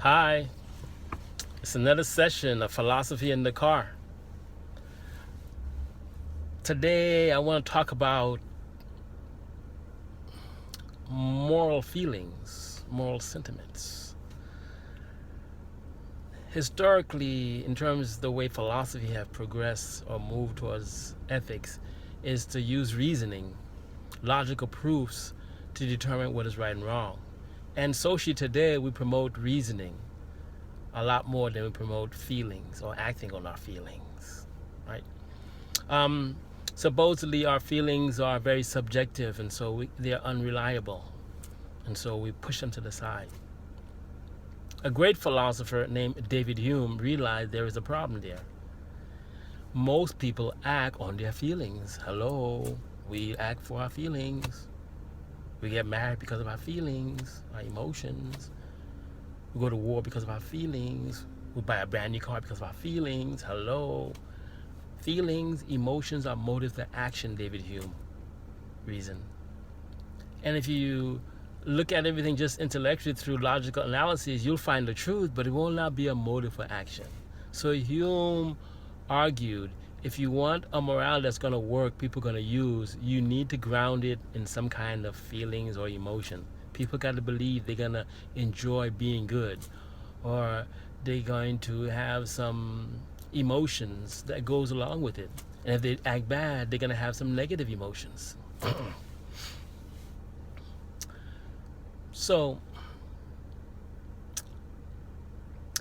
Hi, it's another session of Philosophy in the Car. Today I want to talk about moral feelings, moral sentiments. Historically, in terms of the way philosophy have progressed or moved towards ethics, is to use reasoning, logical proofs to determine what is right and wrong. And socially today we promote reasoning a lot more than we promote feelings or acting on our feelings, right? Supposedly our feelings are very subjective, and so they're unreliable, and so we push them to the side. A great philosopher named David Hume realized there is a problem there. Most people act on their feelings. Hello, we act for our feelings. We get married because of our feelings, our emotions. We go to war because of our feelings. We buy a brand new car because of our feelings. Hello. Feelings, emotions are motives to action, David Hume reasoned. And if you look at everything just intellectually through logical analysis, you'll find the truth, but it will not be a motive for action. So Hume argued, if you want a morale that's going to work, people are going to use, you need to ground it in some kind of feelings or emotion. People got to believe they're going to enjoy being good, or they're going to have some emotions that goes along with it. And if they act bad, they're going to have some negative emotions. So,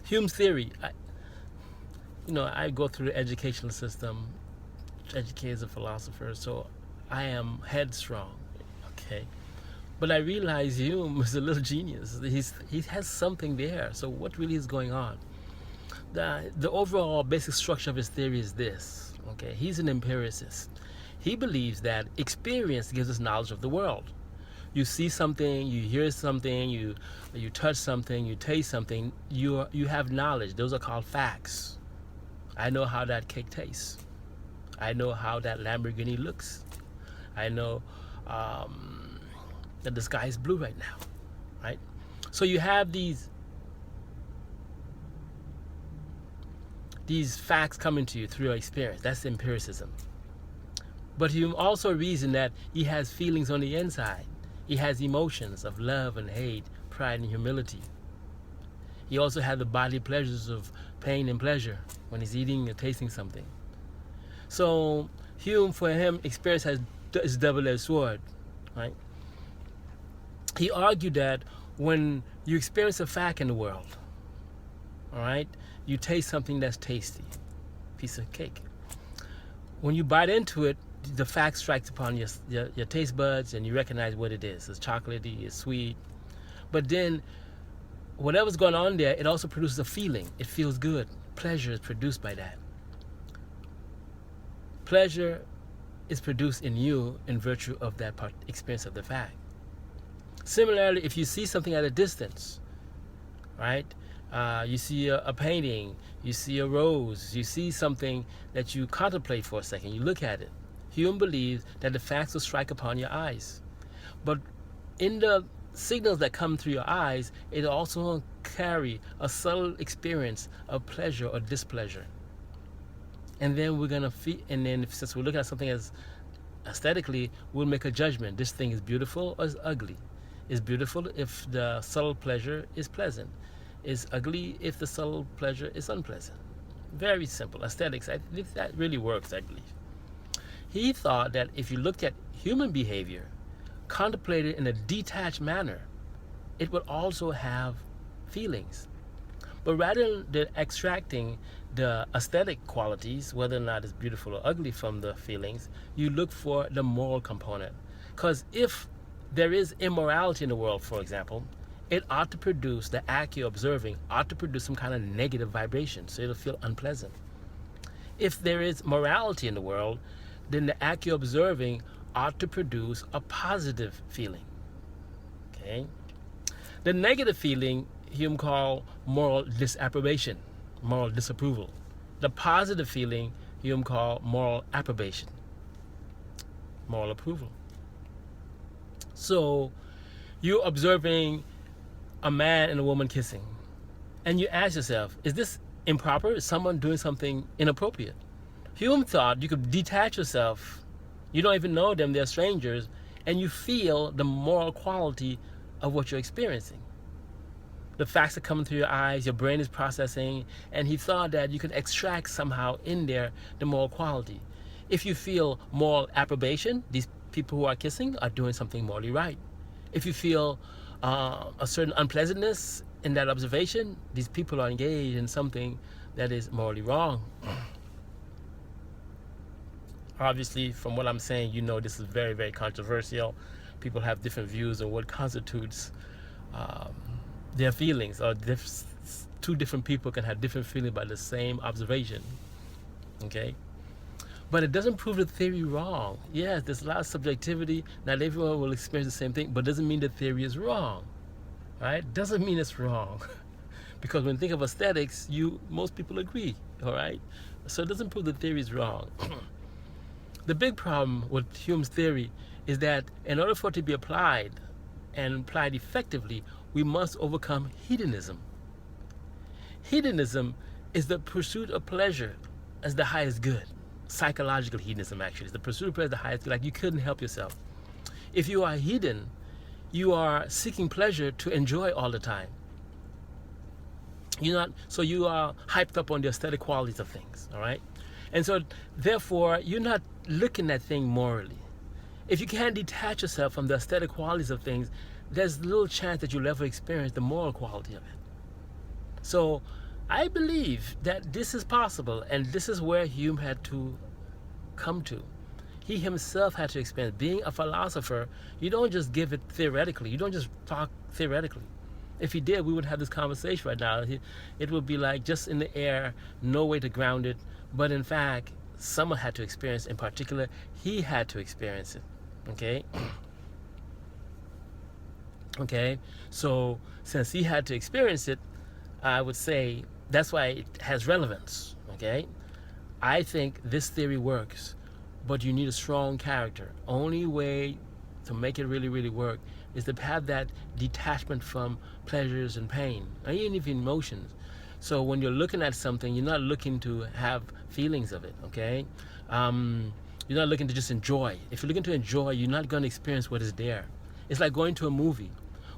Hume's theory, I go through the educational system, educated as a philosopher, so I am headstrong, okay? But I realize Hume is a little genius. He has something there. So what really is going on? The overall basic structure of his theory is this. Okay, he's an empiricist. He believes that experience gives us knowledge of the world. You see something, you hear something, you touch something, you taste something. You have knowledge. Those are called facts. I know how that cake tastes. I know how that Lamborghini looks. I know that the sky is blue right now, right? So you have these facts coming to you through your experience. That's empiricism. But you also reason that he has feelings on the inside. He has emotions of love and hate, pride and humility. He also has the bodily pleasures of pain and pleasure when he's eating or tasting something. So Hume, for him, experience is double-edged sword, right? He argued that when you experience a fact in the world, all right, you taste something that's tasty, piece of cake. When you bite into it, the fact strikes upon your taste buds, and you recognize what it is. It's chocolatey, it's sweet. But then, whatever's going on there, it also produces a feeling. It feels good. Pleasure is produced by that. Pleasure is produced in you in virtue of that experience of the fact. Similarly, if you see something at a distance, right? You see a painting, you see a rose, you see something that you contemplate for a second, you look at it. Hume believes that the facts will strike upon your eyes. But in the signals that come through your eyes, it also carry a subtle experience of pleasure or displeasure. And then we're going to feel, and then since we look at something as aesthetically, we'll make a judgment. This thing is beautiful or is ugly. It's beautiful if the subtle pleasure is pleasant. It's ugly if the subtle pleasure is unpleasant. Very simple. Aesthetics, I think that really works, I believe. He thought that if you looked at human behavior, contemplated in a detached manner, it would also have feelings. But rather than extracting the aesthetic qualities, whether or not it's beautiful or ugly from the feelings, you look for the moral component. Because if there is immorality in the world, for example, it ought to produce, the act you're observing ought to produce some kind of negative vibration, so it'll feel unpleasant. If there is morality in the world, then the act you're observing ought to produce a positive feeling. Okay? The negative feeling Hume called moral disapprobation, moral disapproval. The positive feeling Hume called moral approbation, moral approval. So you're observing a man and a woman kissing. and you ask yourself, is this improper? Is someone doing something inappropriate? Hume thought you could detach yourself. You don't even know them, they're strangers, and you feel the moral quality of what you're experiencing. The facts are coming through your eyes, your brain is processing, and he thought that you could extract somehow in there the moral quality. If you feel moral approbation, these people who are kissing are doing something morally right. If you feel a certain unpleasantness in that observation, these people are engaged in something that is morally wrong. Obviously, from what I'm saying, you know this is very, very controversial. People have different views on what constitutes their feelings, or two different people can have different feelings about the same observation. Okay? But it doesn't prove the theory wrong. Yes, there's a lot of subjectivity. Not everyone will experience the same thing, but doesn't mean the theory is wrong. Right? Doesn't mean it's wrong. Because when you think of aesthetics, most people agree. All right? So it doesn't prove the theory is wrong. The big problem with Hume's theory is that in order for it to be applied and applied effectively, we must overcome hedonism. Hedonism is the pursuit of pleasure as the highest good. Psychological hedonism, actually, is the pursuit of pleasure as the highest good. Like you couldn't help yourself. If you are a hedon, you are seeking pleasure to enjoy all the time. So you are hyped up on the aesthetic qualities of things, all right? And so, therefore, you're not looking at things morally. If you can't detach yourself from the aesthetic qualities of things, there's little chance that you'll ever experience the moral quality of it. So, I believe that this is possible, and this is where Hume had to come to. He himself had to experience. Being a philosopher, you don't just give it theoretically. You don't just talk theoretically. If he did, we wouldn't have this conversation right now. It would be like just in the air, no way to ground it. But in fact, someone had to experience it. In particular, he had to experience it. Okay? Okay? So, since he had to experience it, I would say that's why it has relevance. Okay? I think this theory works, but you need a strong character. Only way to make it really, really work is to have that detachment from pleasures and pain, and even emotions. So when you're looking at something, you're not looking to have feelings of it, okay? You're not looking to just enjoy. If you're looking to enjoy, you're not going to experience what is there. It's like going to a movie.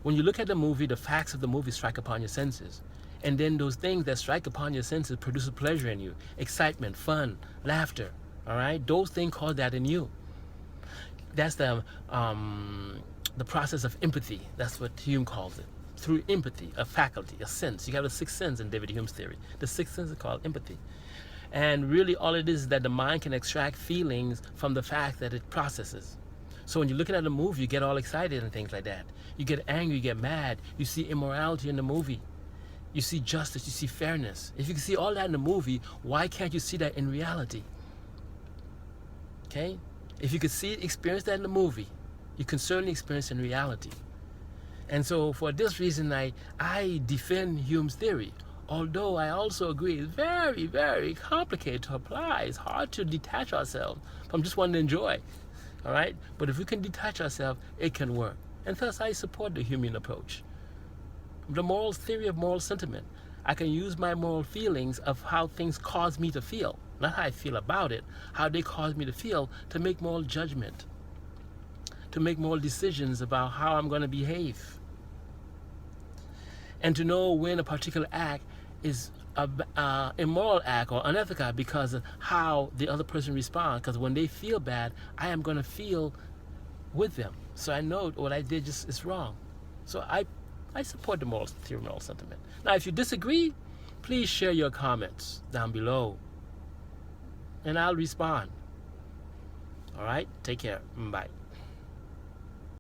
When you look at the movie, the facts of the movie strike upon your senses. And then those things that strike upon your senses produce pleasure in you. Excitement, fun, laughter, all right? Those things cause that in you. That's the process of empathy. That's what Hume calls it. Through empathy, a faculty, a sense. You have a sixth sense in David Hume's theory. The sixth sense is called empathy. And really all it is that the mind can extract feelings from the fact that it processes. So when you're looking at a movie, you get all excited and things like that. You get angry, you get mad. You see immorality in the movie. You see justice, you see fairness. If you can see all that in the movie, why can't you see that in reality? Okay? If you could experience that in the movie, you can certainly experience it in reality. And so for this reason, I defend Hume's theory. Although I also agree it's very, very complicated to apply. It's hard to detach ourselves from just wanting to enjoy. All right? But if we can detach ourselves, it can work. And thus I support the Humean approach. The moral theory of moral sentiment. I can use my moral feelings of how things cause me to feel. Not how I feel about it, how they cause me to feel, to make moral judgment. To make moral decisions about how I'm going to behave. And to know when a particular act is an immoral act or unethical because of how the other person responds. Because when they feel bad, I am going to feel with them. So I know what I did is wrong. So I support the moral theory of moral sentiment. Now, if you disagree, please share your comments down below. And I'll respond. All right? Take care. Bye.